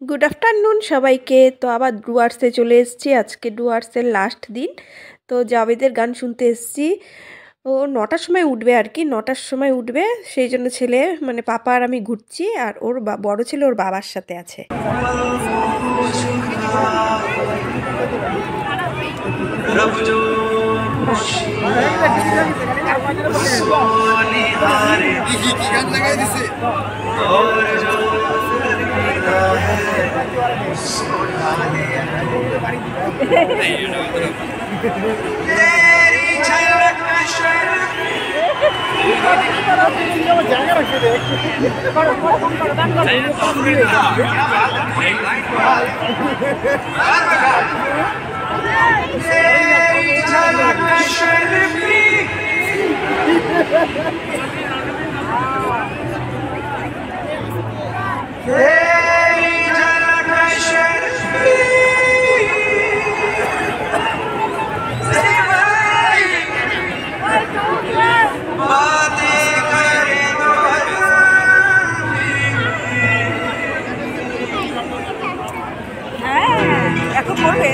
Good afternoon সবাইকে। তো আবার ডুয়ার্সে চলে এসেছি। আজকে ডুয়ার্সের লাস্ট দিন। তো জাভেদের গান শুনতে এসেছি। ও 9টার সময় উঠবে আর কি, 9টার সময় উঠবে। সেই জন্য ছেলে মানে পাপা আর আমি ঘুরছি, আর ওর বড় ছেলে ওর বাবার সাথে আছে। এখন করবে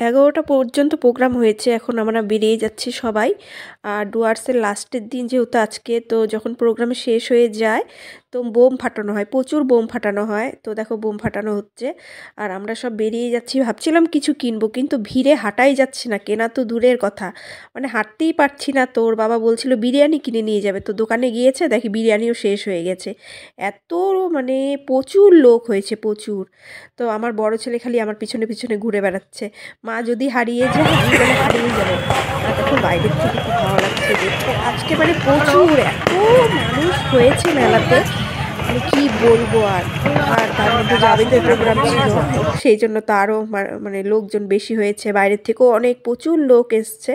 11টা পর্যন্ত প্রোগ্রাম হয়েছে, এখন আমরা বেরিয়ে যাচ্ছি সবাই। আর ডুয়ার্সের লাস্টের দিন যেহেতু আজকে, তো যখন প্রোগ্রাম শেষ হয়ে যায় তো বোম ফাটানো হয়, প্রচুর বোম ফাটানো হয়। তো দেখো বোম ফাটানো হচ্ছে আর আমরা সব বেরিয়ে যাচ্ছি। ভাবছিলাম কিছু কিনবো, কিন্তু ভিড়ে হাঁটাই যাচ্ছে না, কেনা তো দূরের কথা, মানে হাঁটতেই পারছি না। তোর বাবা বলছিল বিরিয়ানি কিনে নিয়ে যাবে, তো দোকানে গিয়েছে, দেখি বিরিয়ানিও শেষ হয়ে গেছে। এত মানে প্রচুর লোক হয়েছে, প্রচুর। তো আমার বড় ছেলে খালি আমার পিছনে পিছনে ঘুরে বেড়াচ্ছে, মা যদি হারিয়ে যায় আমি বলে হারিয়ে যাবো। আর দেখো বাইরের থেকে খুব ভালো লাগছে দেখতে আজকে, মানে প্রচুর এত মানুষ হয়েছে মেলাতে, মানে কি বলবো। আর আর তার মধ্যে জাভেদের প্রোগ্রাম ছিল, সেই জন্য তো আরও মানে লোকজন বেশি হয়েছে, বাইরের থেকেও অনেক প্রচুর লোক এসছে।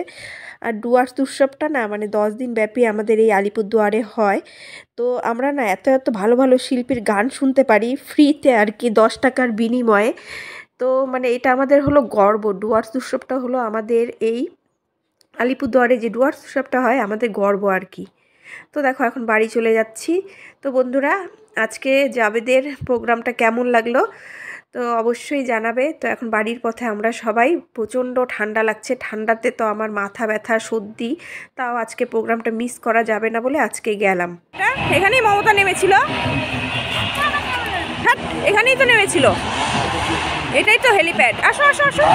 আর ডুয়ার্স উৎসবটা না মানে 10 দিন ব্যাপী আমাদের এই আলিপুরদুয়ারে হয়। তো আমরা না এত এত ভালো ভালো শিল্পীর গান শুনতে পারি ফ্রিতে আর কি, 10 টাকার বিনিময়ে। তো মানে এটা আমাদের হলো গর্ব, ডুয়ার্স উৎসবটা হলো আমাদের এই আলিপুরদুয়ারে যে ডুয়ার্স উৎসবটা হয় আমাদের গর্ব আর কি। তো দেখো এখন বাড়ি চলে যাচ্ছি। তো বন্ধুরা, আজকে জাভেদের প্রোগ্রামটা কেমন লাগলো তো অবশ্যই জানাবে। তো এখন বাড়ির পথে আমরা সবাই, প্রচণ্ড ঠান্ডা লাগছে, ঠান্ডাতে তো আমার মাথা ব্যথা সর্দি, তাও আজকে প্রোগ্রামটা মিস করা যাবে না বলে আজকে গেলাম। এখানেই মমতা নেমেছিল, হ্যাঁ এখানেই তো নেমেছিল, এটাই তো হেলিপ্যাড। আসো আসো আসো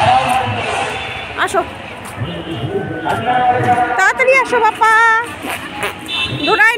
আসো, তাড়াতাড়ি আসো বাপা, দৌড়ায়